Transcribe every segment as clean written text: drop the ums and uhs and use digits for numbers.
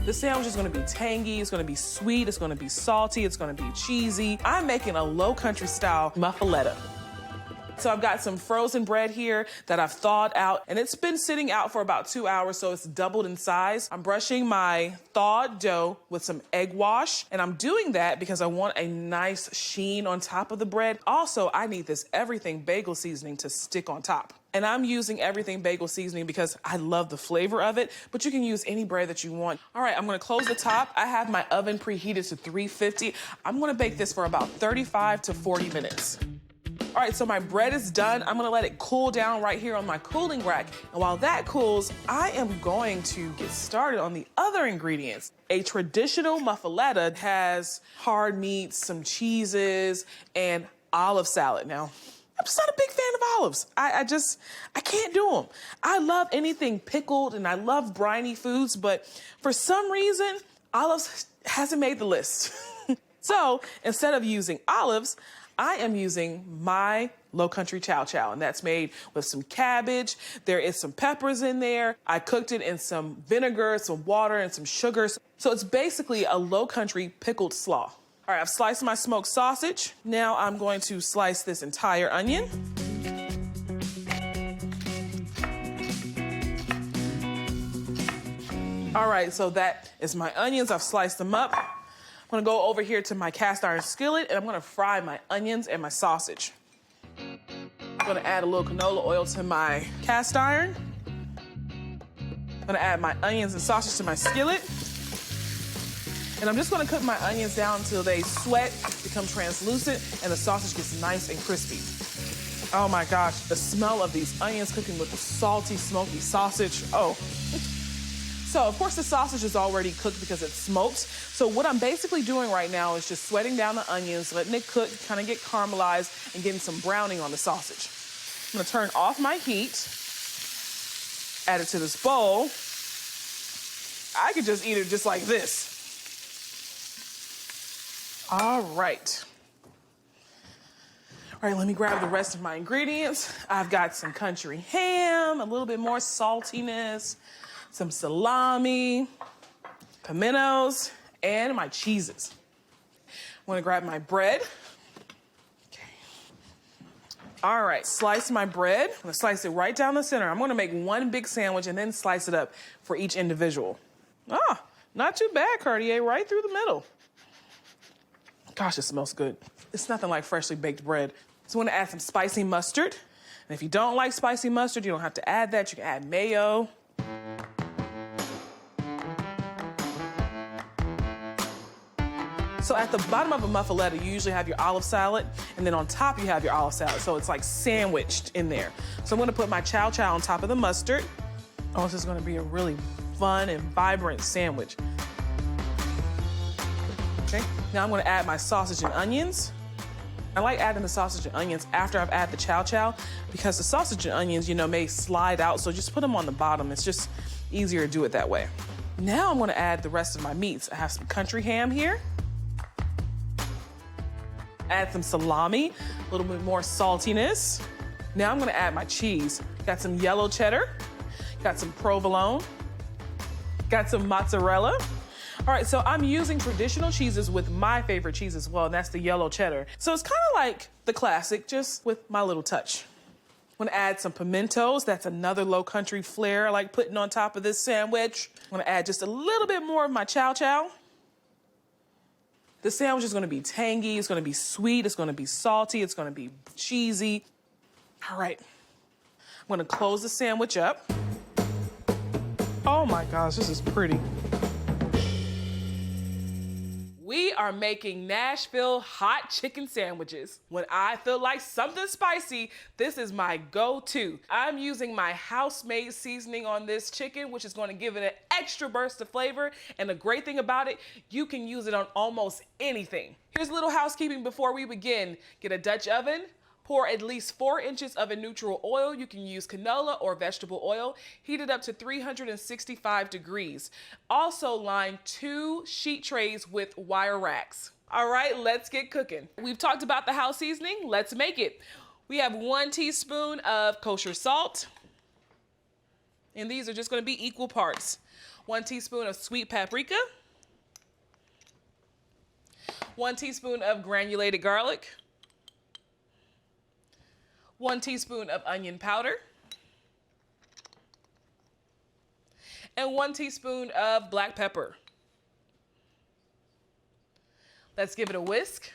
The sandwich is gonna be tangy, it's gonna be sweet, it's gonna be salty, it's gonna be cheesy. I'm making a low country style muffuletta. So I've got some frozen bread here that I've thawed out, and it's been sitting out for about 2 hours, so it's doubled in size. I'm brushing my thawed dough with some egg wash, and I'm doing that because I want a nice sheen on top of the bread. Also, I need this everything bagel seasoning to stick on top. And I'm using everything bagel seasoning because I love the flavor of it, but you can use any bread that you want. All right, I'm gonna close the top. I have my oven preheated to 350. I'm gonna bake this for about 35 to 40 minutes. All right, so my bread is done. I'm gonna let it cool down right here on my cooling rack. And while that cools, I am going to get started on the other ingredients. A traditional muffuletta has hard meats, some cheeses, and olive salad. Now, I'm just not a big fan of olives. I can't do them. I love anything pickled and I love briny foods, but for some reason, olives hasn't made the list. So instead of using olives, I am using my low country chow chow, and that's made with some cabbage. There is some peppers in there. I cooked it in some vinegar, some water, and some sugars. So it's basically a low country pickled slaw. All right, I've sliced my smoked sausage. Now I'm going to slice this entire onion. All right, so that is my onions. I've sliced them up. I'm gonna go over here to my cast iron skillet and I'm gonna fry my onions and my sausage. I'm gonna add a little canola oil to my cast iron. I'm gonna add my onions and sausage to my skillet. And I'm just gonna cook my onions down until they sweat, become translucent, and the sausage gets nice and crispy. Oh my gosh, the smell of these onions cooking with the salty, smoky sausage, oh. So, of course, the sausage is already cooked because it's smoked. So what I'm basically doing right now is just sweating down the onions, letting it cook, kind of get caramelized, and getting some browning on the sausage. I'm gonna turn off my heat, add it to this bowl. I could just eat it just like this. All right. All right, let me grab the rest of my ingredients. I've got some country ham, a little bit more saltiness, some salami, pimentos, and my cheeses. I'm gonna grab my bread. Okay. All right, slice my bread. I'm gonna slice it right down the center. I'm gonna make one big sandwich and then slice it up for each individual. Ah, not too bad, Kardea, right through the middle. Gosh, it smells good. It's nothing like freshly baked bread. So I'm gonna add some spicy mustard. And if you don't like spicy mustard, you don't have to add that. You can add mayo. So at the bottom of a muffuletta, you usually have your olive salad, and then on top you have your olive salad. So it's like sandwiched in there. So I'm gonna put my chow chow on top of the mustard. Oh, this is gonna be a really fun and vibrant sandwich. Okay, now I'm gonna add my sausage and onions. I like adding the sausage and onions after I've added the chow chow because the sausage and onions, you know, may slide out, so just put them on the bottom. It's just easier to do it that way. Now I'm gonna add the rest of my meats. I have some country ham here. Add some salami, a little bit more saltiness. Now I'm gonna add my cheese. Got some yellow cheddar, got some provolone, got some mozzarella. All right, so I'm using traditional cheeses with my favorite cheese as well, and that's the yellow cheddar. So it's kind of like the classic, just with my little touch. I'm gonna add some pimentos. That's another low country flair I like putting on top of this sandwich. I'm gonna add just a little bit more of my chow chow. The sandwich is gonna be tangy, it's gonna be sweet, it's gonna be salty, it's gonna be cheesy. All right, I'm gonna close the sandwich up. Oh my gosh, this is pretty. We are making Nashville hot chicken sandwiches. When I feel like something spicy, this is my go-to. I'm using my house-made seasoning on this chicken, which is gonna give it an extra burst of flavor. And the great thing about it, you can use it on almost anything. Here's a little housekeeping before we begin. Get a Dutch oven. Pour at least 4 inches of a neutral oil. You can use canola or vegetable oil. Heat it up to 365 degrees. Also line 2 sheet trays with wire racks. All right, let's get cooking. We've talked about the house seasoning. Let's make it. We have 1 teaspoon of kosher salt, And these are just gonna be equal parts. 1 teaspoon of sweet paprika, 1 teaspoon of granulated garlic, 1 teaspoon of onion powder, and 1 teaspoon of black pepper. Let's give it a whisk.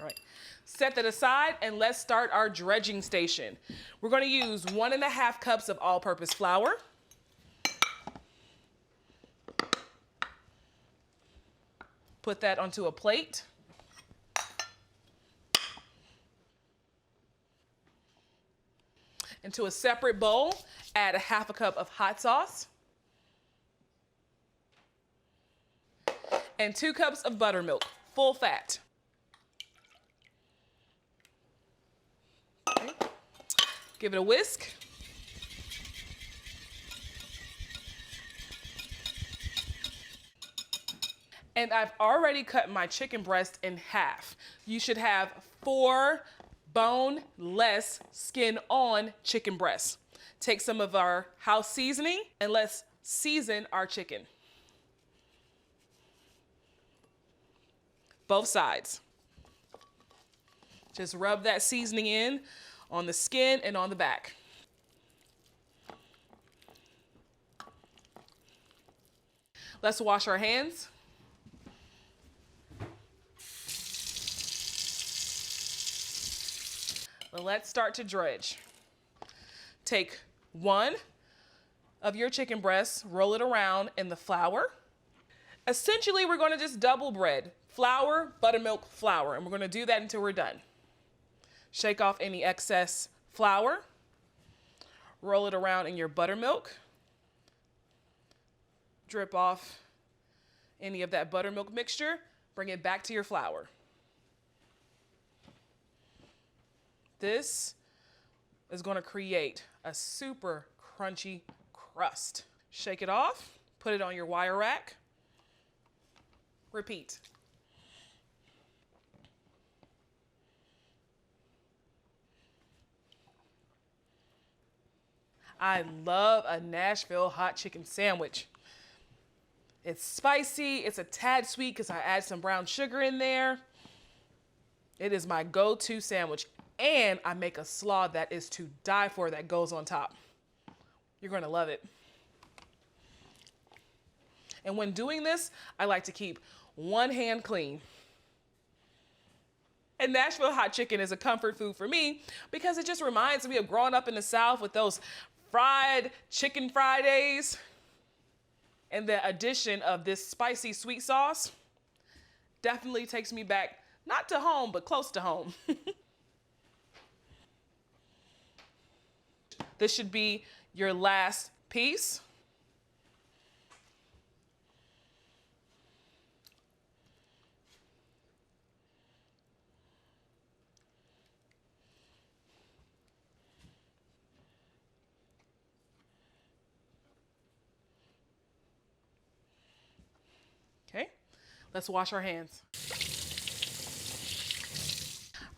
All right, set that aside and let's start our dredging station. We're gonna use 1½ cups of all-purpose flour, put that onto a plate. Into a separate bowl, add 1/2 cup of hot sauce and 2 cups of buttermilk, full fat. Okay. Give it a whisk. And I've already cut my chicken breast in half. You should have 4 boneless, skin-on chicken breasts. Take some of our house seasoning and let's season our chicken. Both sides. Just rub that seasoning in on the skin and on the back. Let's wash our hands. Let's start to dredge. Take 1 of your chicken breasts, roll it around in the flour. Essentially, we're gonna just double bread. Flour, buttermilk, flour, and we're gonna do that until we're done. Shake off any excess flour. Roll it around in your buttermilk. Drip off any of that buttermilk mixture. Bring it back to your flour. This is going to create a super crunchy crust. Shake it off, put it on your wire rack. Repeat. I love a Nashville hot chicken sandwich. It's spicy, it's a tad sweet because I add some brown sugar in there. It is my go-to sandwich. And I make a slaw that is to die for that goes on top. You're gonna love it. And when doing this, I like to keep one hand clean. And Nashville hot chicken is a comfort food for me because it just reminds me of growing up in the South with those fried chicken Fridays. And the addition of this spicy sweet sauce definitely takes me back, not to home, but close to home. This should be your last piece. Okay, let's wash our hands.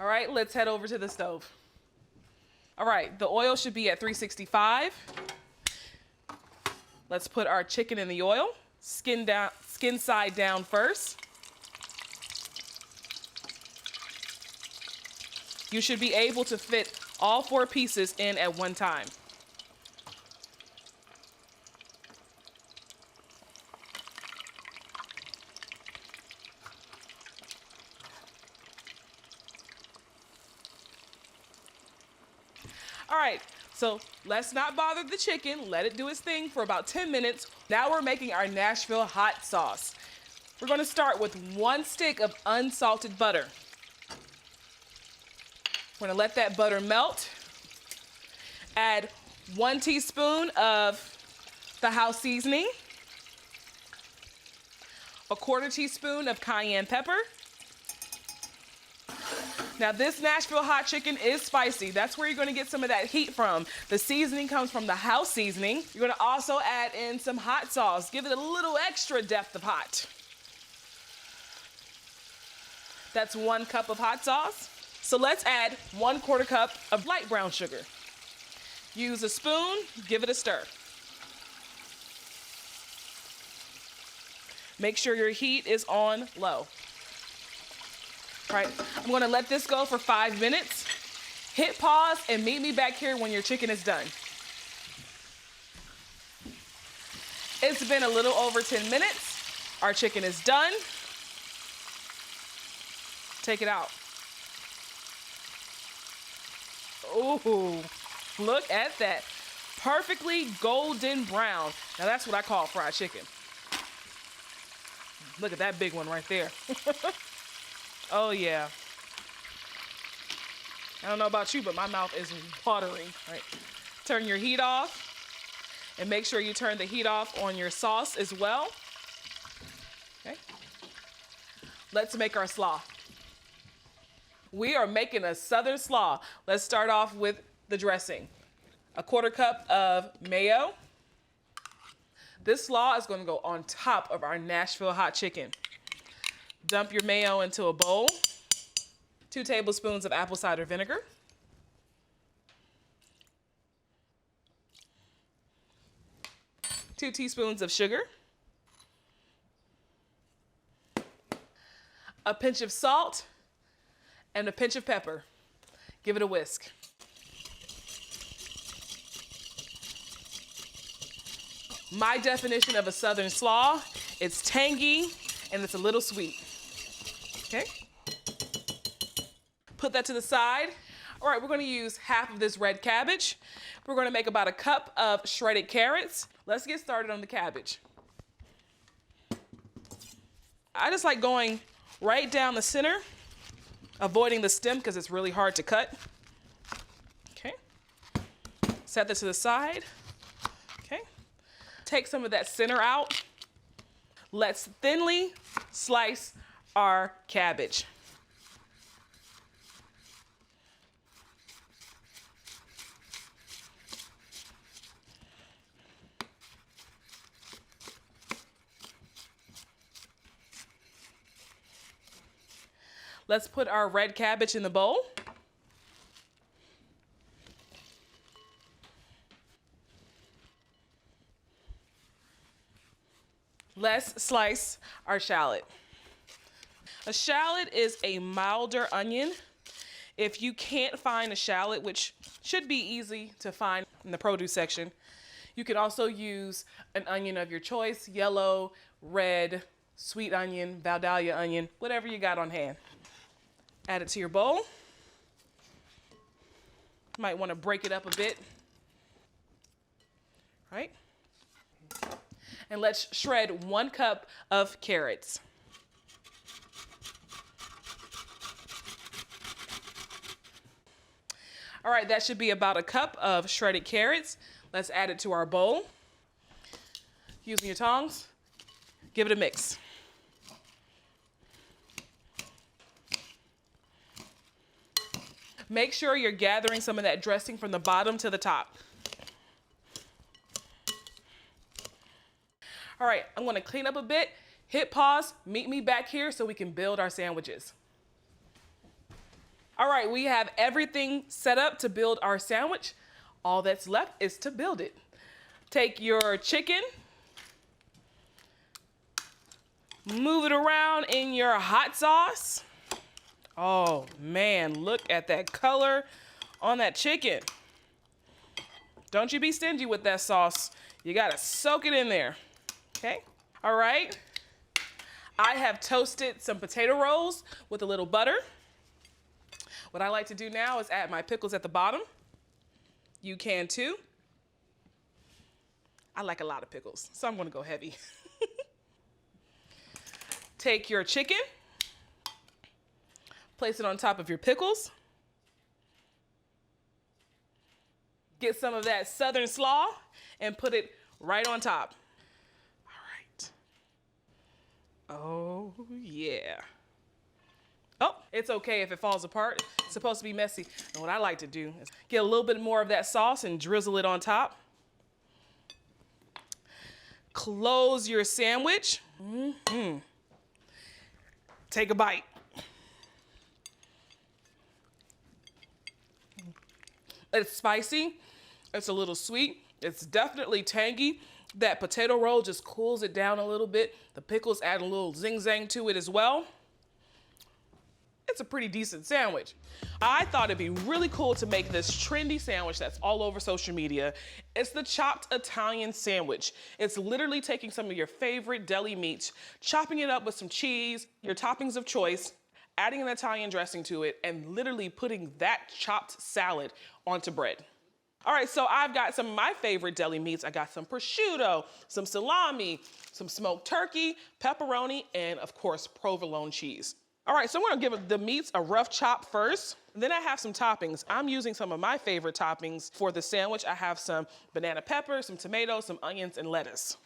All right, let's head over to the stove. All right, the oil should be at 365. Let's put our chicken in the oil, skin side down first. You should be able to fit all 4 pieces in at one time. All right, so let's not bother the chicken. Let it do its thing for about 10 minutes. Now we're making our Nashville hot sauce. We're gonna start with 1 stick of unsalted butter. We're gonna let that butter melt. Add 1 teaspoon of the house seasoning, 1/4 teaspoon of cayenne pepper. Now this Nashville hot chicken is spicy. That's where you're gonna get some of that heat from. The seasoning comes from the house seasoning. You're gonna also add in some hot sauce. Give it a little extra depth of hot. That's 1 cup of hot sauce. So let's add 1/4 cup of light brown sugar. Use a spoon, give it a stir. Make sure your heat is on low. All right, I'm gonna let this go for 5 minutes. Hit pause and meet me back here when your chicken is done. It's been a little over 10 minutes. Our chicken is done. Take it out. Ooh, look at that. Perfectly golden brown. Now that's what I call fried chicken. Look at that big one right there. Oh yeah. I don't know about you, but my mouth is watering. All right. Turn your heat off and make sure you turn the heat off on your sauce as well. Okay. Let's make our slaw. We are making a southern slaw. Let's start off with the dressing. 1/4 cup of mayo. This slaw is going to go on top of our Nashville hot chicken. Dump your mayo into a bowl. 2 tablespoons of apple cider vinegar. Two teaspoons of sugar. A pinch of salt and a pinch of pepper. Give it a whisk. My definition of a southern slaw, it's tangy and it's a little sweet. Okay? Put that to the side. All right, we're gonna use half of this red cabbage. We're gonna make about 1 cup of shredded carrots. Let's get started on the cabbage. I just like going right down the center, avoiding the stem because it's really hard to cut. Okay. Set this to the side. Okay. Take some of that center out. Let's thinly slice our cabbage. Let's put our red cabbage in the bowl. Let's slice our shallot. A shallot is a milder onion. If you can't find a shallot, which should be easy to find in the produce section, you can also use an onion of your choice, yellow, red, sweet onion, Vidalia onion, whatever you got on hand. Add it to your bowl. Might want to break it up a bit. Right? And let's shred 1 cup of carrots. All right, that should be about 1 cup of shredded carrots. Let's add it to our bowl. Using your tongs, give it a mix. Make sure you're gathering some of that dressing from the bottom to the top. All right, I'm gonna clean up a bit, hit pause, meet me back here so we can build our sandwiches. All right, we have everything set up to build our sandwich. All that's left is to build it. Take your chicken, move it around in your hot sauce. Oh man, look at that color on that chicken. Don't you be stingy with that sauce. You gotta soak it in there, okay? All right, I have toasted some potato rolls with a little butter. What I like to do now is add my pickles at the bottom. You can too. I like a lot of pickles, so I'm gonna go heavy. Take your chicken, place it on top of your pickles. Get some of that southern slaw and put it right on top. All right. Oh, yeah. Oh, it's okay if it falls apart. It's supposed to be messy. And what I like to do is get a little bit more of that sauce and drizzle it on top. Close your sandwich. Take a bite. It's spicy, it's a little sweet, it's definitely tangy. That potato roll just cools it down a little bit. The pickles add a little zing-zang to it as well. It's a pretty decent sandwich. I thought it'd be really cool to make this trendy sandwich that's all over social media. It's the chopped Italian sandwich. It's literally taking some of your favorite deli meats, chopping it up with some cheese, your toppings of choice, adding an Italian dressing to it, and literally putting that chopped salad onto bread. All right, so I've got some of my favorite deli meats. I got some prosciutto, some salami, some smoked turkey, pepperoni, and of course, provolone cheese. All right, so I'm gonna give the meats a rough chop first. Then I have some toppings. I'm using some of my favorite toppings for the sandwich. I have some banana pepper, some tomatoes, some onions, and lettuce.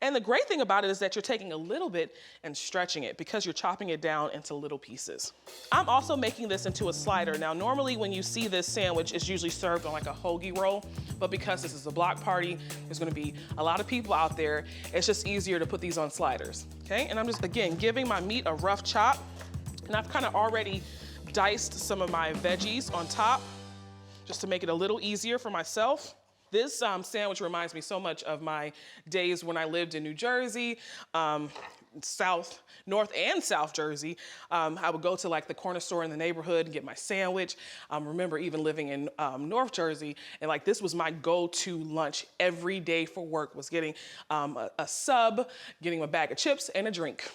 And the great thing about it is that you're taking a little bit and stretching it because you're chopping it down into little pieces. I'm also making this into a slider. Now, normally when you see this sandwich, it's usually served on like a hoagie roll, but because this is a block party, there's gonna be a lot of people out there, it's just easier to put these on sliders, okay? And I'm just, again, giving my meat a rough chop, and I've kind of already diced some of my veggies on top just to make it a little easier for myself. This sandwich reminds me so much of my days when I lived in New Jersey, North and South Jersey. I would go to like the corner store in the neighborhood and get my sandwich. Remember even living in North Jersey, and like this was my go-to lunch every day for work, was getting a sub, getting a bag of chips and a drink.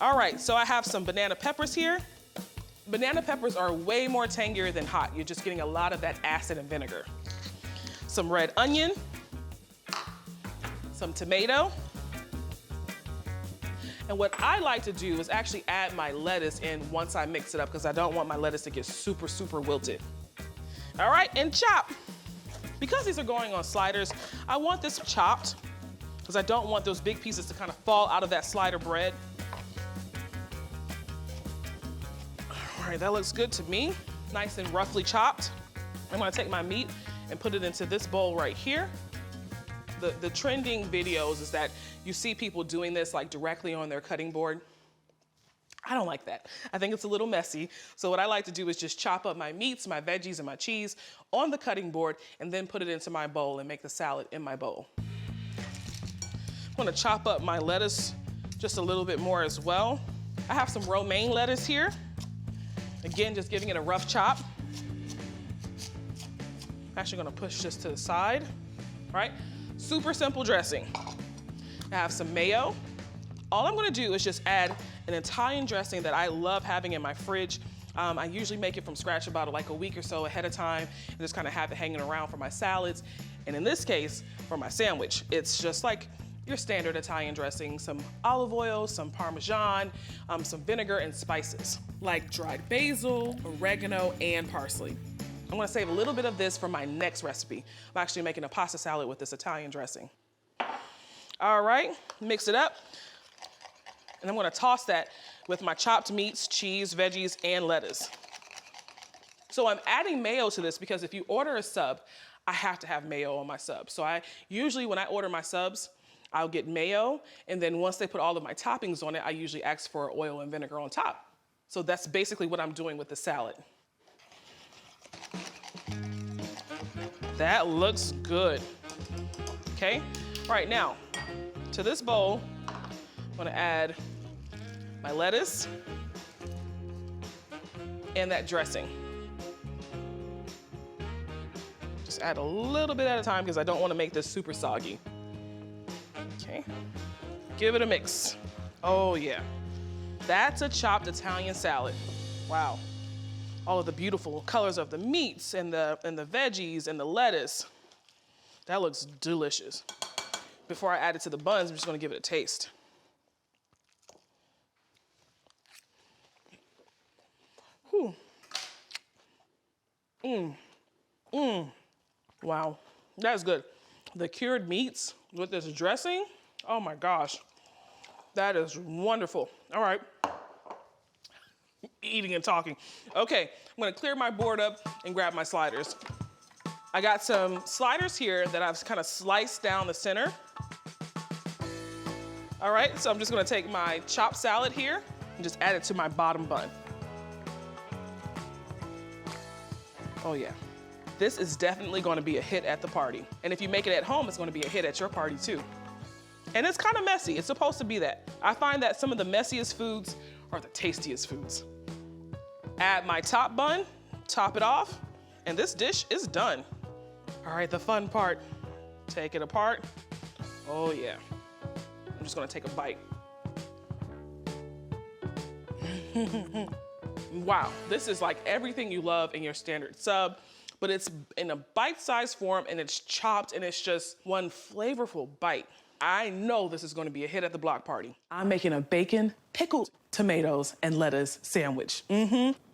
All right, so I have some banana peppers here. Banana peppers are way more tangier than hot. You're just getting a lot of that acid and vinegar. Some red onion, some tomato. And what I like to do is actually add my lettuce in once I mix it up because I don't want my lettuce to get super, super wilted. All right, and chop. Because these are going on sliders, I want this chopped because I don't want those big pieces to kind of fall out of that slider bread. All right, that looks good to me. Nice and roughly chopped. I'm gonna take my meat and put it into this bowl right here. The trending videos is that you see people doing this like directly on their cutting board. I don't like that. I think it's a little messy. So what I like to do is just chop up my meats, my veggies, and my cheese on the cutting board and then put it into my bowl and make the salad in my bowl. I'm gonna chop up my lettuce just a little bit more as well. I have some romaine lettuce here. Again, just giving it a rough chop. Actually gonna push this to the side, right? Super simple dressing. I have some mayo. All I'm gonna do is just add an Italian dressing that I love having in my fridge. I usually make it from scratch about like a week or so ahead of time and just kind of have it hanging around for my salads. And in this case, for my sandwich, it's just like your standard Italian dressing, some olive oil, some Parmesan, some vinegar and spices, like dried basil, oregano, and parsley. I'm gonna save a little bit of this for my next recipe. I'm actually making a pasta salad with this Italian dressing. All right, mix it up. And I'm gonna toss that with my chopped meats, cheese, veggies, and lettuce. So I'm adding mayo to this because if you order a sub, I have to have mayo on my sub. So I usually, when I order my subs, I'll get mayo, and then once they put all of my toppings on it, I usually ask for oil and vinegar on top. So that's basically what I'm doing with the salad. That looks good. Okay, all right, now to this bowl, I'm gonna add my lettuce and that dressing. Just add a little bit at a time because I don't want to make this super soggy. Okay, give it a mix. Oh yeah, that's a chopped Italian salad. Wow. All of the beautiful colors of the meats and the veggies and the lettuce. That looks delicious. Before I add it to the buns, I'm just gonna give it a taste. Whew. Wow, that's good. The cured meats with this dressing, oh my gosh, that is wonderful. All right. Eating and talking. Okay, I'm gonna clear my board up and grab my sliders. I got some sliders here that I've kind of sliced down the center. All right, so I'm just gonna take my chopped salad here and just add it to my bottom bun. Oh yeah. This is definitely gonna be a hit at the party. And if you make it at home, it's gonna be a hit at your party too. And it's kind of messy. It's supposed to be that. I find that some of the messiest foods are the tastiest foods. Add my top bun, top it off, and this dish is done. All right, the fun part. Take it apart. Oh yeah. I'm just gonna take a bite. Wow, this is like everything you love in your standard sub, but it's in a bite-sized form and it's chopped and it's just one flavorful bite. I know this is gonna be a hit at the block party. I'm making a bacon, pickled tomatoes, and lettuce sandwich.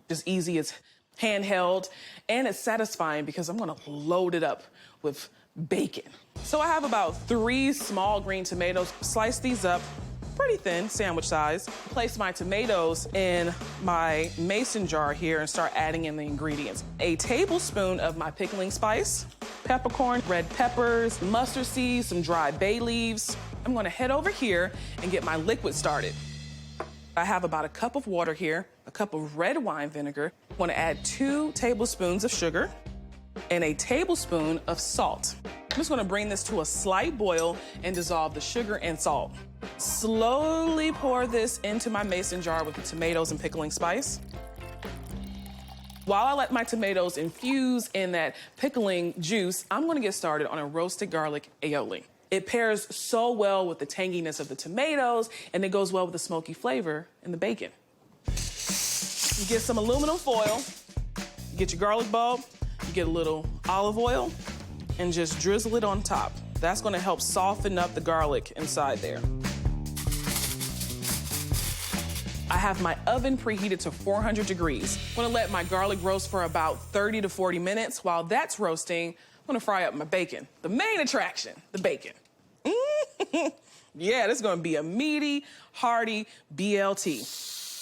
Just easy, it's handheld, and it's satisfying because I'm gonna load it up with bacon. So I have about 3 small green tomatoes. Slice these up pretty thin, sandwich size. Place my tomatoes in my mason jar here and start adding in the ingredients. A tablespoon of my pickling spice, peppercorn, red peppers, mustard seeds, some dried bay leaves. I'm gonna head over here and get my liquid started. I have about a cup of water here, a cup of red wine vinegar. I'm gonna add 2 tablespoons of sugar and a tablespoon of salt. I'm just gonna bring this to a slight boil and dissolve the sugar and salt. Slowly pour this into my mason jar with the tomatoes and pickling spice. While I let my tomatoes infuse in that pickling juice, I'm gonna get started on a roasted garlic aioli. It pairs so well with the tanginess of the tomatoes, and it goes well with the smoky flavor in the bacon. You get some aluminum foil, you get your garlic bulb, you get a little olive oil, and just drizzle it on top. That's gonna help soften up the garlic inside there. I have my oven preheated to 400 degrees. I'm gonna let my garlic roast for about 30 to 40 minutes. While that's roasting, I'm gonna fry up my bacon. The main attraction, the bacon. Yeah, this is gonna be a meaty, hearty BLT.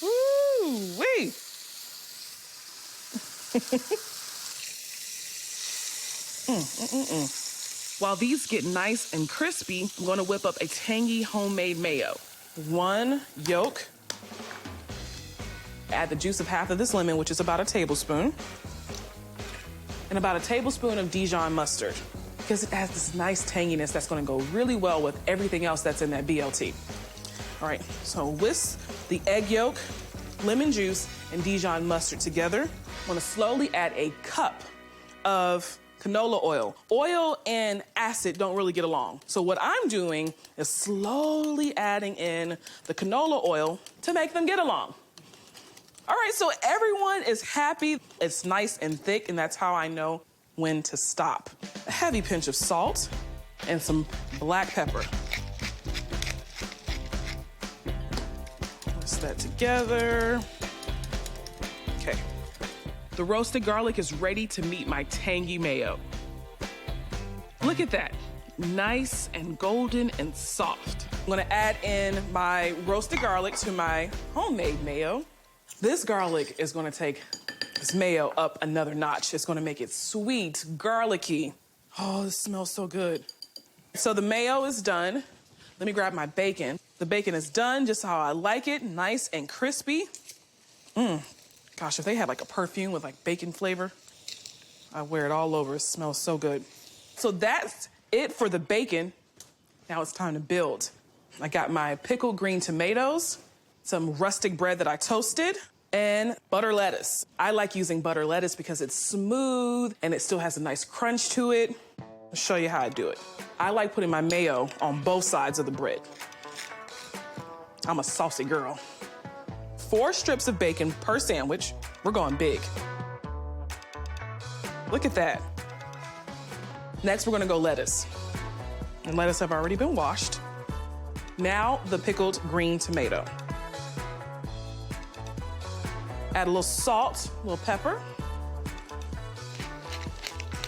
Woo-wee. While these get nice and crispy, I'm gonna whip up a tangy homemade mayo. 1 yolk. Add the juice of half of this lemon, which is about a tablespoon. And about a tablespoon of Dijon mustard, because it has this nice tanginess that's gonna go really well with everything else that's in that BLT. All right, so whisk the egg yolk, lemon juice, and Dijon mustard together. I'm gonna slowly add a cup of canola oil. Oil and acid don't really get along. So what I'm doing is slowly adding in the canola oil to make them get along. All right, so everyone is happy. It's nice and thick, and that's how I know when to stop. A heavy pinch of salt and some black pepper. Mix that together. Okay. The roasted garlic is ready to meet my tangy mayo. Look at that. Nice and golden and soft. I'm gonna add in my roasted garlic to my homemade mayo. This garlic is gonna take this mayo up another notch. It's gonna make it sweet, garlicky. Oh, this smells so good. So the mayo is done. Let me grab my bacon. The bacon is done just how I like it, nice and crispy. Gosh, if they had like a perfume with like bacon flavor, I wear it all over. It smells so good. So that's it for the bacon. Now it's time to build. I got my pickled green tomatoes, some rustic bread that I toasted, and butter lettuce. I like using butter lettuce because it's smooth and it still has a nice crunch to it. I'll show you how I do it. I like putting my mayo on both sides of the bread. I'm a saucy girl. 4 strips of bacon per sandwich. We're going big. Look at that. Next, we're gonna go lettuce. And lettuce have already been washed. Now, the pickled green tomato. Add a little salt, a little pepper.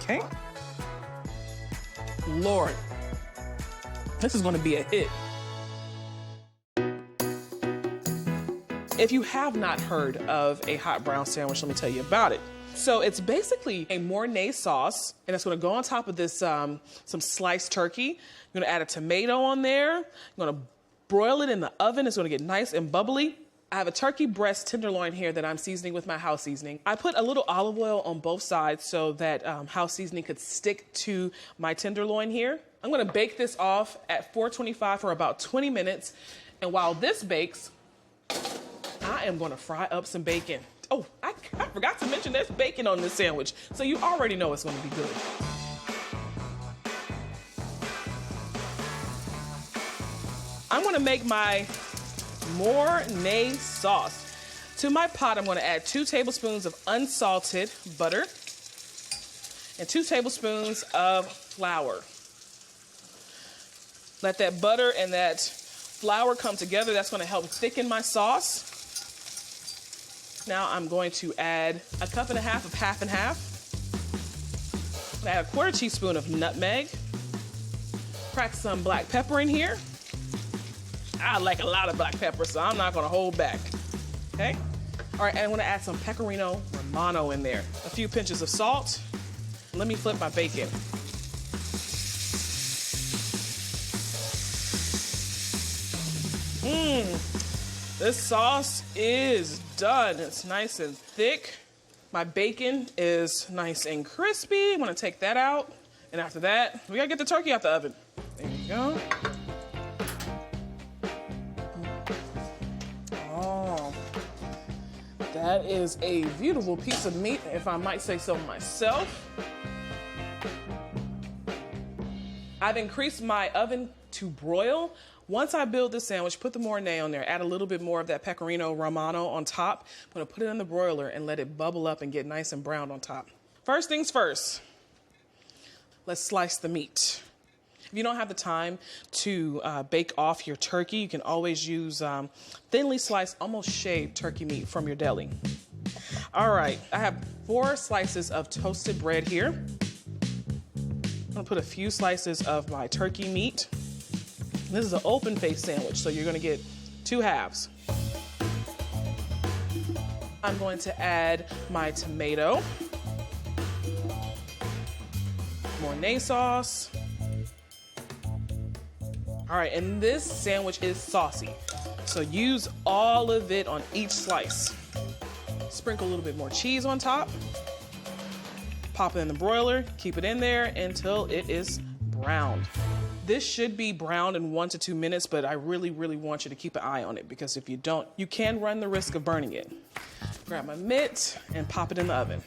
Okay. Lord, this is gonna be a hit. If you have not heard of a hot brown sandwich, let me tell you about it. So it's basically a Mornay sauce, and it's gonna go on top of this some sliced turkey. You're gonna add a tomato on there. You're gonna broil it in the oven. It's gonna get nice and bubbly. I have a turkey breast tenderloin here that I'm seasoning with my house seasoning. I put a little olive oil on both sides so that house seasoning could stick to my tenderloin here. I'm gonna bake this off at 425 for about 20 minutes. And while this bakes, I am gonna fry up some bacon. Oh, I forgot to mention there's bacon on this sandwich, so you already know it's gonna be good. I'm gonna make my Mornay sauce. To my pot, I'm gonna add 2 tablespoons of unsalted butter and 2 tablespoons of flour. Let that butter and that flour come together. That's gonna help thicken my sauce. Now I'm going to add a cup and a half of half and half. I'm gonna add a 1/4 teaspoon of nutmeg. Crack some black pepper in here. I like a lot of black pepper, so I'm not gonna hold back, okay? All right, and I'm gonna add some pecorino romano in there. A few pinches of salt. Let me flip my bacon. This sauce is done. It's nice and thick. My bacon is nice and crispy. I'm gonna take that out. And after that, we gotta get the turkey out the oven. There you go. Oh, that is a beautiful piece of meat, if I might say so myself. I've increased my oven to broil. Once I build this sandwich, put the Mornay on there, add a little bit more of that pecorino romano on top. I'm gonna put it in the broiler and let it bubble up and get nice and brown on top. First things first, let's slice the meat. If you don't have the time to bake off your turkey, you can always use thinly sliced, almost shaved turkey meat from your deli. All right, I have 4 slices of toasted bread here. I'm gonna put a few slices of my turkey meat. This is an open face sandwich, so you're gonna get 2 halves. I'm going to add my tomato, Mornay sauce. All right, and this sandwich is saucy, so use all of it on each slice. Sprinkle a little bit more cheese on top. Pop it in the broiler, keep it in there until it is browned. This should be browned in 1 to 2 minutes, but I really, really want you to keep an eye on it because if you don't, you can run the risk of burning it. Grab my mitt and pop it in the oven.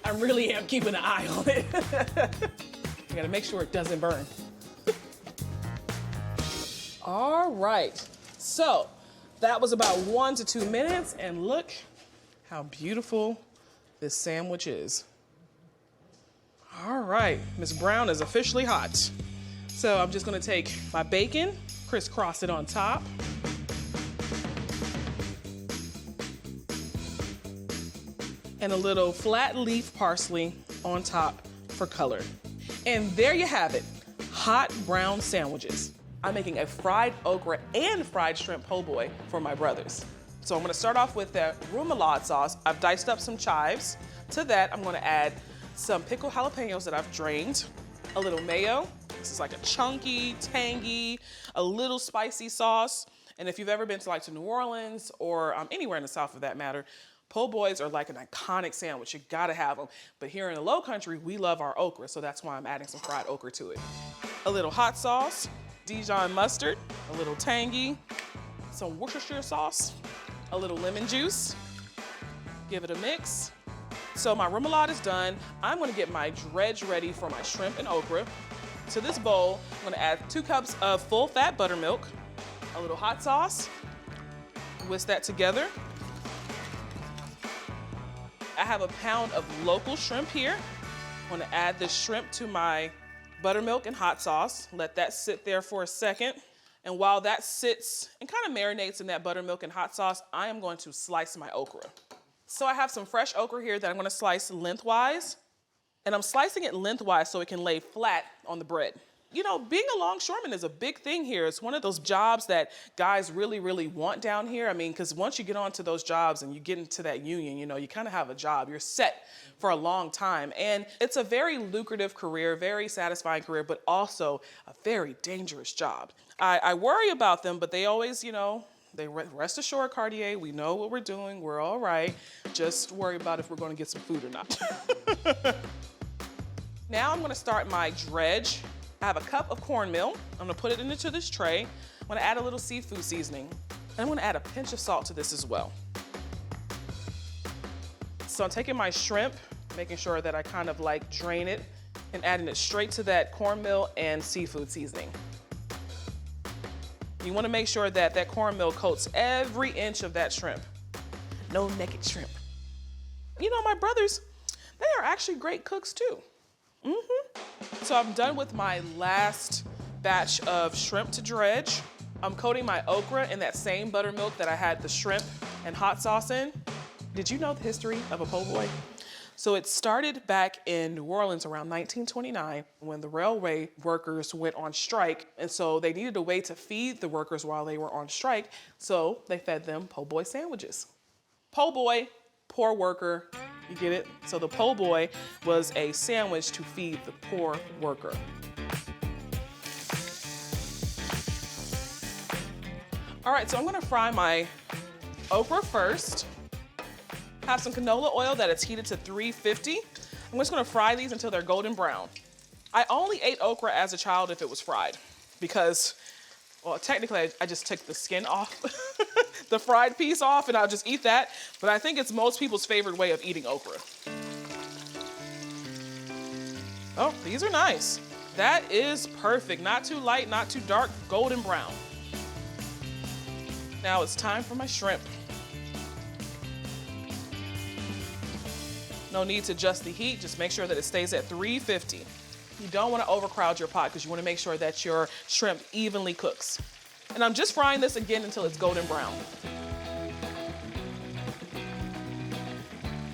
I really am keeping an eye on it. You gotta make sure it doesn't burn. All right, so that was about 1 to 2 minutes, and look how beautiful this sandwich is. All right, Miss Brown is officially hot. So I'm just gonna take my bacon, crisscross it on top. And a little flat leaf parsley on top for color. And there you have it, hot brown sandwiches. I'm making a fried okra and fried shrimp po' boy for my brothers. So I'm gonna start off with that remoulade sauce. I've diced up some chives. To that, I'm gonna add some pickled jalapenos that I've drained, a little mayo. This is like a chunky, tangy, a little spicy sauce. And if you've ever been to New Orleans or anywhere in the South for that matter, po' boys are like an iconic sandwich. You gotta have them. But here in the Low Country, we love our okra, so that's why I'm adding some fried okra to it. A little hot sauce, Dijon mustard, a little tangy, some Worcestershire sauce, a little lemon juice, give it a mix. So my remoulade is done. I'm gonna get my dredge ready for my shrimp and okra. To this bowl, I'm gonna add 2 cups of full fat buttermilk, a little hot sauce, whisk that together. I have a pound of local shrimp here. I'm gonna add the shrimp to my buttermilk and hot sauce. Let that sit there for a second. And while that sits and kind of marinates in that buttermilk and hot sauce, I am going to slice my okra. So I have some fresh okra here that I'm gonna slice lengthwise. And I'm slicing it lengthwise so it can lay flat on the bread. You know, being a longshoreman is a big thing here. It's one of those jobs that guys really, really want down here. I mean, because once you get onto those jobs and you get into that union, you know, you kind of have a job. You're set for a long time. And it's a very lucrative career, very satisfying career, but also a very dangerous job. I worry about them, but they always, you know, they rest assured, Kardea, we know what we're doing. We're all right. Just worry about if we're going to get some food or not. Now I'm going to start my dredge. I have a cup of cornmeal. I'm gonna put it into this tray. I'm gonna add a little seafood seasoning. And I'm gonna add a pinch of salt to this as well. So I'm taking my shrimp, making sure that I kind of like drain it and adding it straight to that cornmeal and seafood seasoning. You wanna make sure that that cornmeal coats every inch of that shrimp. No naked shrimp. You know, my brothers, they are actually great cooks too. So I'm done with my last batch of shrimp to dredge. I'm coating my okra in that same buttermilk that I had the shrimp and hot sauce in. Did you know the history of a po' boy? So it started back in New Orleans around 1929 when the railway workers went on strike. And so they needed a way to feed the workers while they were on strike. So they fed them po' boy sandwiches. Po' boy, poor worker. You get it? So the po' boy was a sandwich to feed the poor worker. All right, so I'm gonna fry my okra first. Have some canola oil that is heated to 350. I'm just gonna fry these until they're golden brown. I only ate okra as a child if it was fried because, well, technically I just took the skin off, the fried piece off, and I'll just eat that. But I think it's most people's favorite way of eating okra. Oh, these are nice. That is perfect. Not too light, not too dark, golden brown. Now it's time for my shrimp. No need to adjust the heat. Just make sure that it stays at 350. You don't want to overcrowd your pot because you want to make sure that your shrimp evenly cooks. And I'm just frying this again until it's golden brown.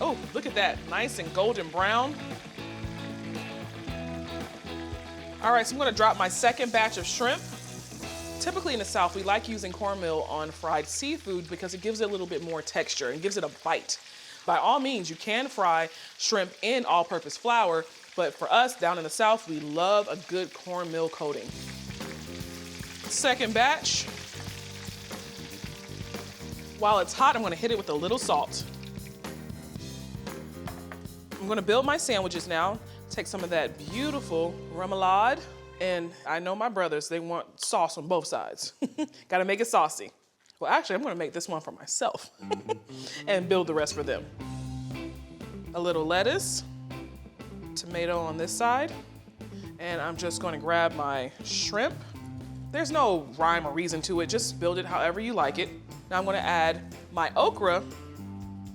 Oh, look at that, nice and golden brown. All right, so I'm gonna drop my second batch of shrimp. Typically in the South, we like using cornmeal on fried seafood because it gives it a little bit more texture and gives it a bite. By all means, you can fry shrimp in all-purpose flour, but for us down in the South, we love a good cornmeal coating. Second batch. While it's hot, I'm gonna hit it with a little salt. I'm gonna build my sandwiches now. Take some of that beautiful remoulade. And I know my brothers, they want sauce on both sides. Gotta make it saucy. Well, actually, I'm gonna make this one for myself and build the rest for them. A little lettuce, tomato on this side, and I'm just gonna grab my shrimp. There's no rhyme or reason to it, just build it however you like it. Now I'm gonna add my okra,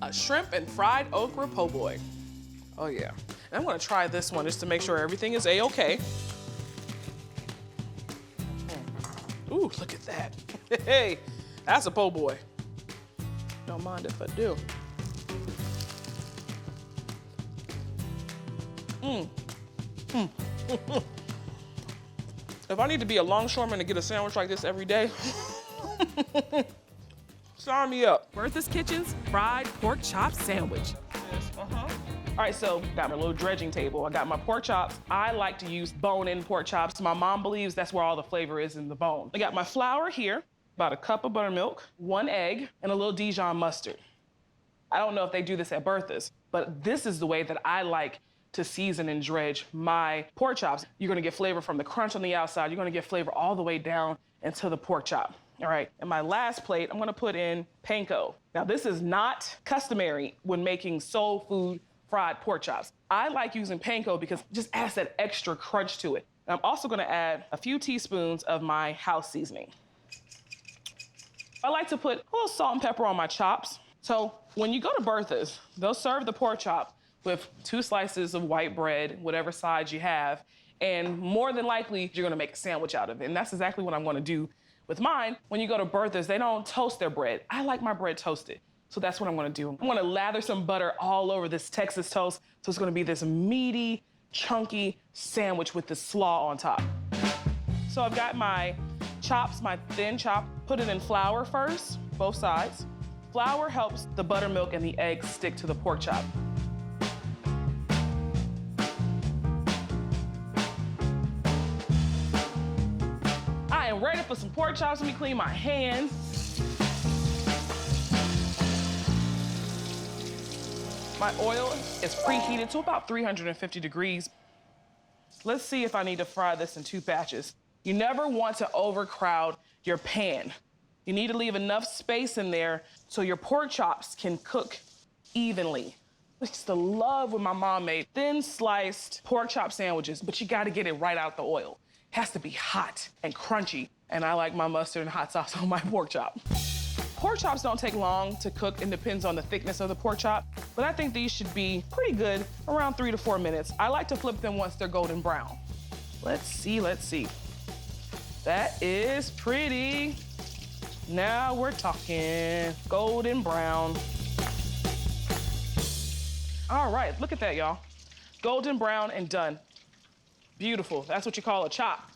a shrimp and fried okra po' boy. Oh yeah. And I'm gonna try this one just to make sure everything is A-okay. Ooh, look at that. Hey, that's a po' boy. Don't mind if I do. If I need to be a longshoreman to get a sandwich like this every day, sign me up. Bertha's Kitchen's fried pork chop sandwich. All right, so got my little dredging table. I got my pork chops. I like to use bone-in pork chops. My mom believes that's where all the flavor is in the bone. I got my flour here, about a cup of buttermilk, 1 egg, and a little Dijon mustard. I don't know if they do this at Bertha's, but this is the way that I like to season and dredge my pork chops. You're gonna get flavor from the crunch on the outside. You're gonna get flavor all the way down into the pork chop. All right, and my last plate, I'm gonna put in Panko. Now, this is not customary when making soul food fried pork chops. I like using Panko because it just adds that extra crunch to it. And I'm also gonna add a few teaspoons of my house seasoning. I like to put a little salt and pepper on my chops. So when you go to Bertha's, they'll serve the pork chop with 2 slices of white bread, whatever size you have, and more than likely, you're gonna make a sandwich out of it. And that's exactly what I'm gonna do with mine. When you go to Bertha's, they don't toast their bread. I like my bread toasted. So that's what I'm gonna do. I'm gonna lather some butter all over this Texas toast. So it's gonna be this meaty, chunky sandwich with this slaw on top. So I've got my chops, my thin chop, put it in flour first, both sides. Flour helps the buttermilk and the eggs stick to the pork chop. I am ready for some pork chops. Let me clean my hands. My oil is preheated to about 350 degrees. Let's see if I need to fry this in 2 batches. You never want to overcrowd your pan. You need to leave enough space in there so your pork chops can cook evenly. I used to love when my mom made thin sliced pork chop sandwiches, but you gotta get it right out the oil. It has to be hot and crunchy, and I like my mustard and hot sauce on my pork chop. Pork chops don't take long to cook. It depends on the thickness of the pork chop, but I think these should be pretty good, around 3 to 4 minutes. I like to flip them once they're golden brown. Let's see. That is pretty. Now we're talking golden brown. All right, look at that, y'all. Golden brown and done. Beautiful, that's what you call a chop.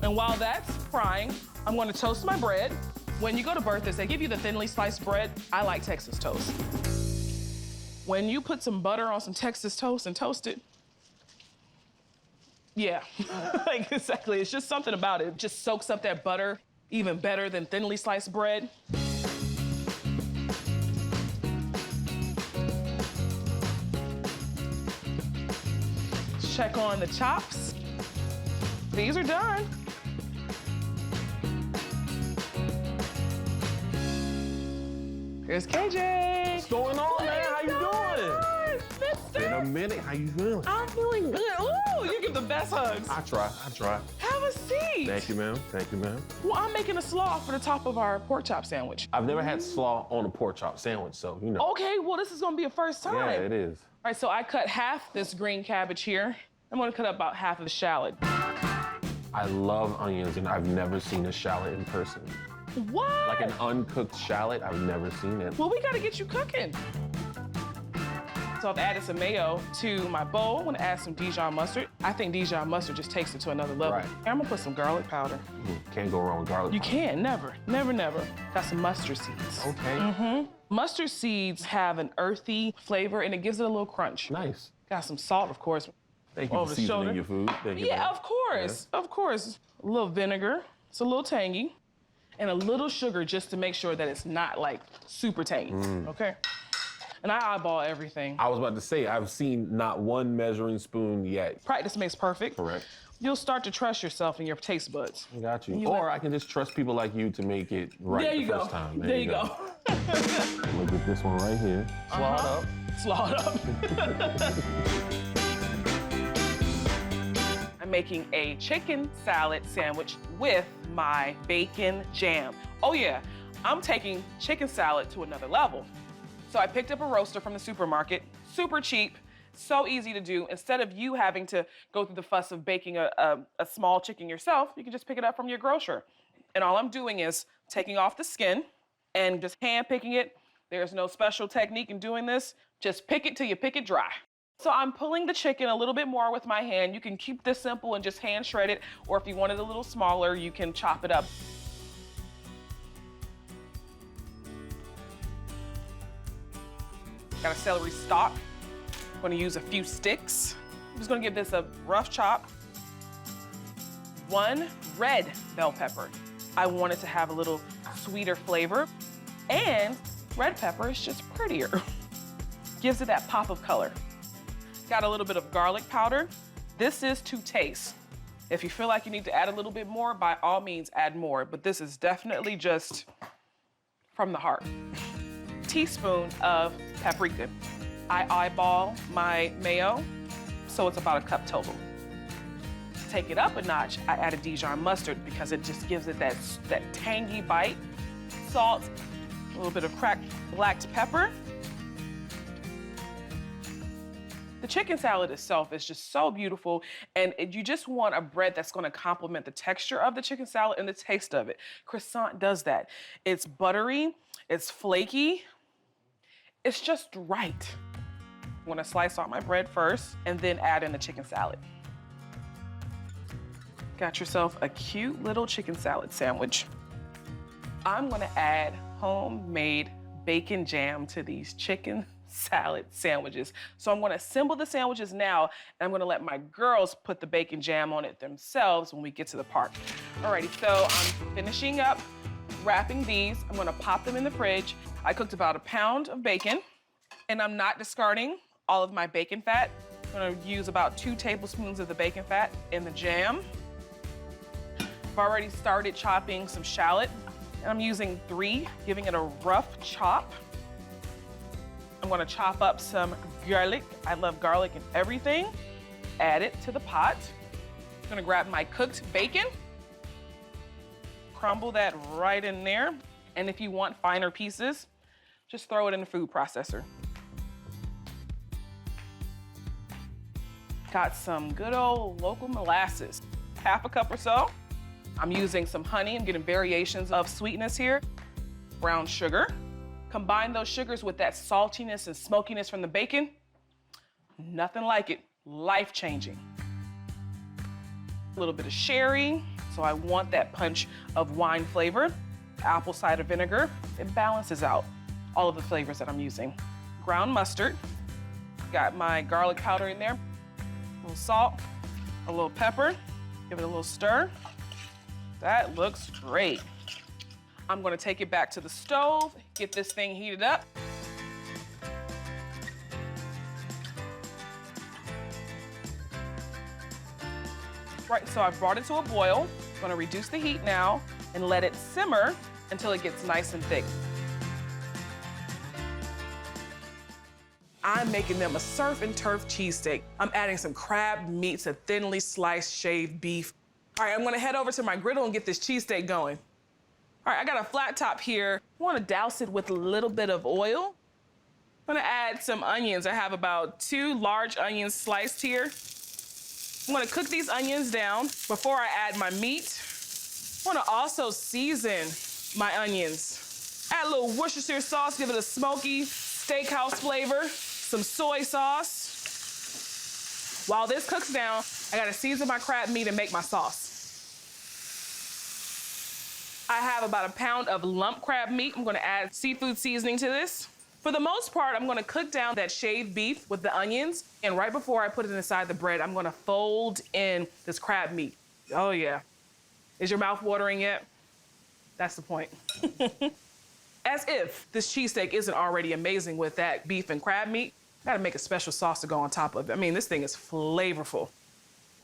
And while that's frying, I'm gonna toast my bread. When you go to birthdays, they give you the thinly sliced bread. I like Texas toast. When you put some butter on some Texas toast and toast it, yeah, like exactly. It's just something about it. It just soaks up that butter even better than thinly sliced bread. Check on the chops. These are done. Here's KJ. What's going on, man? How you doing? Mister? In a minute, how you feeling? I'm feeling good. Ooh, you give the best hugs. I try. Have a seat. Thank you, ma'am. Well, I'm making a slaw for the top of our pork chop sandwich. I've never had slaw on a pork chop sandwich, so you know. Okay, well, this is gonna be a first time. Yeah, it is. All right, so I cut half this green cabbage here. I'm gonna cut up about half of the shallot. I love onions, and I've never seen a shallot in person. What? Like an uncooked shallot, I've never seen it. Well, we gotta get you cooking. So I've added some mayo to my bowl. I'm gonna add some Dijon mustard. I think Dijon mustard just takes it to another level. Right. I'm gonna put some garlic powder. Can't go wrong with garlic. You powder. can't, never. Got some mustard seeds. Okay. Mustard seeds have an earthy flavor and it gives it a little crunch. Nice. Got some salt, of course. Thank you over for the shoulder. seasoning your food. Thank you, Yeah, ma'am. of course. A little vinegar. It's a little tangy. And a little sugar just to make sure that it's not like super tangy, okay? And I eyeball everything. I was about to say, I've seen not one measuring spoon yet. Practice makes perfect. Correct. You'll start to trust yourself and your taste buds. I got you. Or I can just trust people like you to make it right There you the go. first time. There you go. Look at this one right here. Slaw it up. Slaw it up. I'm making a chicken salad sandwich with my bacon jam. Oh yeah, I'm taking chicken salad to another level. So I picked up a roaster from the supermarket, super cheap, so easy to do. Instead of you having to go through the fuss of baking a small chicken yourself, you can just pick it up from your grocer. And all I'm doing is taking off the skin and just hand picking it. There's no special technique in doing this. Just pick it till you pick it dry. So I'm pulling the chicken a little bit more with my hand. You can keep this simple and just hand shred it, or if you want it a little smaller, you can chop it up. Got a celery stalk. I'm gonna use a few sticks. I'm just gonna give this a rough chop. 1 red bell pepper. I want it to have a little sweeter flavor. And red pepper is just prettier. Gives it that pop of color. Got a little bit of garlic powder. This is to taste. If you feel like you need to add a little bit more, by all means add more, but this is definitely just from the heart. Teaspoon of paprika. I eyeball my mayo, so it's about a cup total. To take it up a notch, I added Dijon mustard because it just gives it that tangy bite. Salt, a little bit of cracked black pepper. The chicken salad itself is just so beautiful, and you just want a bread that's gonna complement the texture of the chicken salad and the taste of it. Croissant does that. It's buttery, it's flaky, It's just right. I'm gonna slice out my bread first and then add in the chicken salad. Got yourself a cute little chicken salad sandwich. I'm gonna add homemade bacon jam to these chicken salad sandwiches. So I'm gonna assemble the sandwiches now, and I'm gonna let my girls put the bacon jam on it themselves when we get to the park. Alrighty, so I'm finishing up wrapping these. I'm gonna pop them in the fridge. I cooked about a pound of bacon, and I'm not discarding all of my bacon fat. I'm gonna use about 2 tablespoons of the bacon fat in the jam. I've already started chopping some shallot. And I'm using 3, giving it a rough chop. I'm gonna chop up some garlic. I love garlic in everything. Add it to the pot. I'm gonna grab my cooked bacon, crumble that right in there. And if you want finer pieces, just throw it in the food processor. Got some good old local molasses, 1/2 cup or so. I'm using some honey. I'm getting variations of sweetness here. Brown sugar. Combine those sugars with that saltiness and smokiness from the bacon. Nothing like it. Life-changing. A little bit of sherry. So I want that punch of wine flavor. Apple cider vinegar. It balances out all of the flavors that I'm using. Ground mustard. Got my garlic powder in there. A little salt, a little pepper. Give it a little stir. That looks great. I'm gonna take it back to the stove, get this thing heated up. Right, so I've brought it to a boil. I'm gonna reduce the heat now and let it simmer until it gets nice and thick. I'm making them a surf and turf cheesesteak. I'm adding some crab meat to thinly sliced shaved beef. All right, I'm gonna head over to my griddle and get this cheesesteak going. All right, I got a flat top here. I wanna douse it with a little bit of oil. I'm gonna add some onions. I have about 2 large onions sliced here. I'm gonna cook these onions down before I add my meat. I wanna also season my onions. Add a little Worcestershire sauce, give it a smoky steakhouse flavor, some soy sauce. While this cooks down, I gotta season my crab meat and make my sauce. I have about a pound of lump crab meat. I'm gonna add seafood seasoning to this. For the most part, I'm gonna cook down that shaved beef with the onions, and right before I put it inside the bread, I'm gonna fold in this crab meat. Oh yeah. Is your mouth watering yet? That's the point. As if this cheesesteak isn't already amazing with that beef and crab meat, gotta make a special sauce to go on top of it. I mean, this thing is flavorful.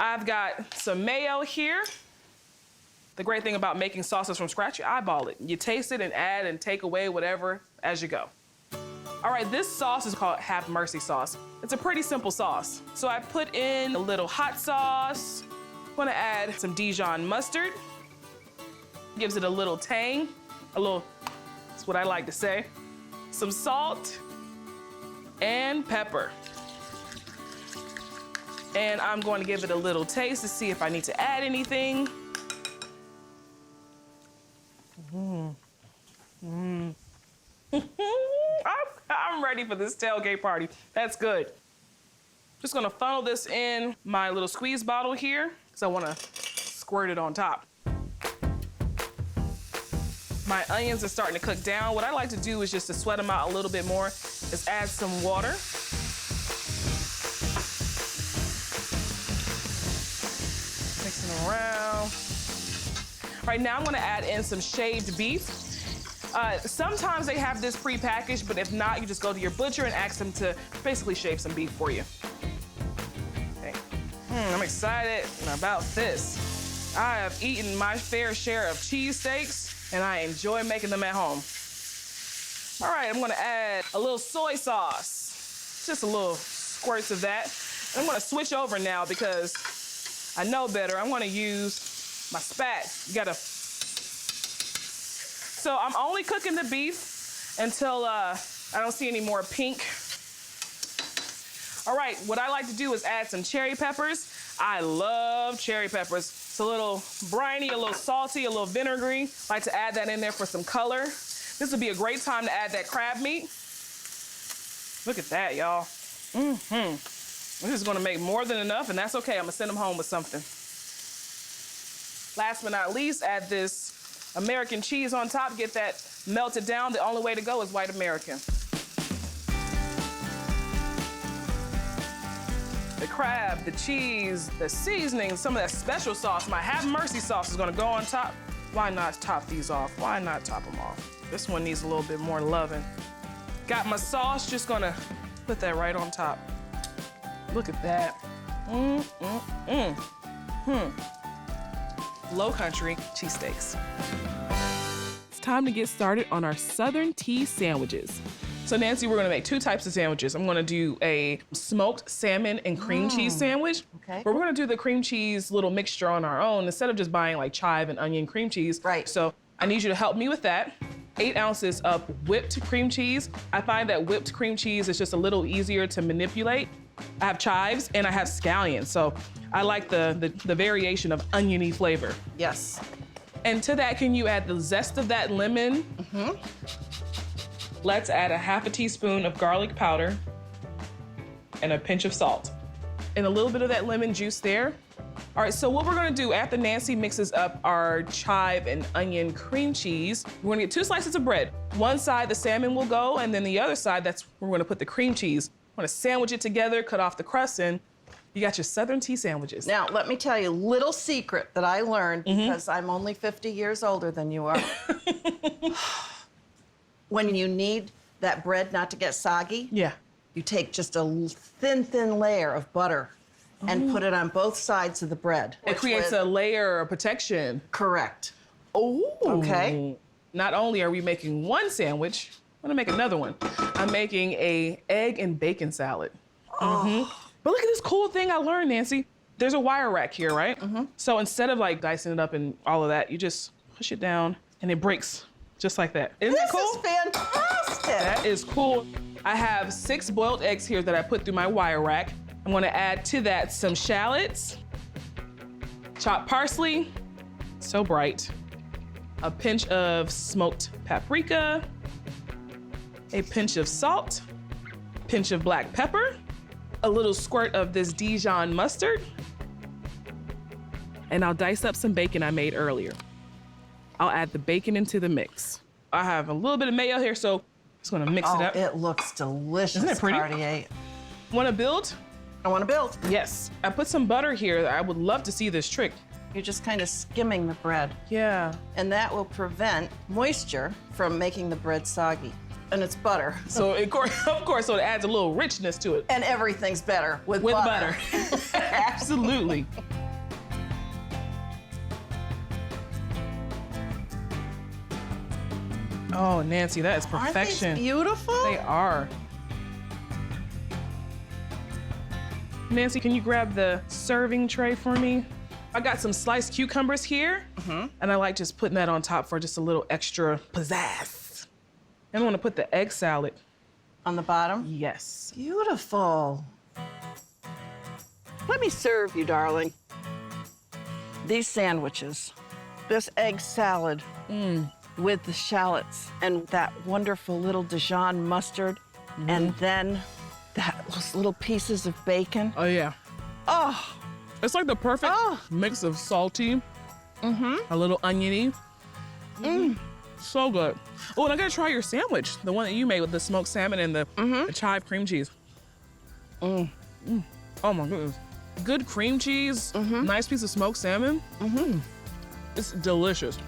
I've got some mayo here. The great thing about making sauces from scratch, you eyeball it. You taste it and add and take away whatever as you go. All right, this sauce is called Have Mercy sauce. It's a pretty simple sauce. So I put in a little hot sauce. I'm gonna add some Dijon mustard. Gives it a little tang, that's what I like to say. Some salt and pepper. And I'm going to give it a little taste to see if I need to add anything. I'm ready for this tailgate party. That's good. Just gonna funnel this in my little squeeze bottle here because I wanna squirt it on top. My onions are starting to cook down. What I like to do is just to sweat them out a little bit more is add some water. Mixing them around. Right now I'm gonna add in some shaved beef. Sometimes they have this pre-packaged, but if not, you just go to your butcher and ask them to basically shave some beef for you. Okay. I'm excited about this. I have eaten my fair share of cheesesteaks, and I enjoy making them at home. All right, I'm gonna add a little soy sauce, just a little squirts of that. And I'm gonna switch over now because I know better. I'm gonna use my spat. So I'm only cooking the beef until I don't see any more pink. All right, what I like to do is add some cherry peppers. I love cherry peppers. It's a little briny, a little salty, a little vinegary. I like to add that in there for some color. This would be a great time to add that crab meat. Look at that, y'all. This is gonna make more than enough, and that's okay. I'm gonna send them home with something. Last but not least, add this American cheese on top. Get that melted down. The only way to go is white American. The crab, the cheese, the seasoning, some of that special sauce. My Have Mercy sauce is gonna go on top. Why not top these off? Why not top them off? This one needs a little bit more loving. Got my sauce, just gonna put that right on top. Look at that. Low country cheesesteaks. It's time to get started on our Southern tea sandwiches. So Nancy, we're gonna make 2 types of sandwiches. I'm gonna do a smoked salmon and cream cheese sandwich. Okay. But we're gonna do the cream cheese little mixture on our own instead of just buying like chive and onion cream cheese. Right. So I need you to help me with that. 8 ounces of whipped cream cheese. I find that whipped cream cheese is just a little easier to manipulate. I have chives and I have scallions. So I like the variation of oniony flavor. Yes. And to that, can you add the zest of that lemon? Let's add a half a teaspoon of garlic powder and a pinch of salt. And a little bit of that lemon juice there. All right, so what we're gonna do after Nancy mixes up our chive and onion cream cheese, we're gonna get 2 slices of bread. One side, the salmon will go, and then the other side, that's where we're gonna put the cream cheese. We're gonna sandwich it together, cut off the crust, and you got your Southern tea sandwiches. Now, let me tell you a little secret that I learned because I'm only 50 years older than you are. When you need that bread not to get soggy, Yeah. you take just a thin layer of butter and put it on both sides of the bread. It creates a layer of protection. Correct. Oh. Okay. Not only are we making one sandwich, I'm gonna make another one. I'm making a egg and bacon salad. But look at this cool thing I learned, Nancy. There's a wire rack here, right? So instead of like dicing it up and all of that, you just push it down and it breaks just like that. Isn't that cool? This is fantastic. That is cool. I have 6 boiled eggs here that I put through my wire rack. I'm gonna add to that some shallots, chopped parsley, so bright, a pinch of smoked paprika, a pinch of salt, pinch of black pepper, a little squirt of this Dijon mustard, and I'll dice up some bacon I made earlier. I'll add the bacon into the mix. I have a little bit of mayo here, so I'm just gonna mix it up. It looks delicious, Isn't it pretty? Kardea. Wanna build? I want to build. Yes. I put some butter here. I would love to see this trick. You're just kind of skimming the bread. Yeah. And that will prevent moisture from making the bread soggy. And it's butter. So of course, so it adds a little richness to it. And everything's better with butter. Absolutely. Oh, Nancy, that is perfection. Aren't these beautiful? They are. Nancy, can you grab the serving tray for me? I got some sliced cucumbers here, and I like just putting that on top for just a little extra pizzazz. And I want to put the egg salad. On the bottom? Yes. Beautiful. Let me serve you, darling. These sandwiches, this egg salad with the shallots and that wonderful little Dijon mustard, and then those little pieces of bacon. Oh, yeah. Oh, It's like the perfect mix of salty, a little oniony. So good. Oh, and I gotta try your sandwich, the one that you made with the smoked salmon and the chive cream cheese. Oh my goodness. Good cream cheese, nice piece of smoked salmon. It's delicious.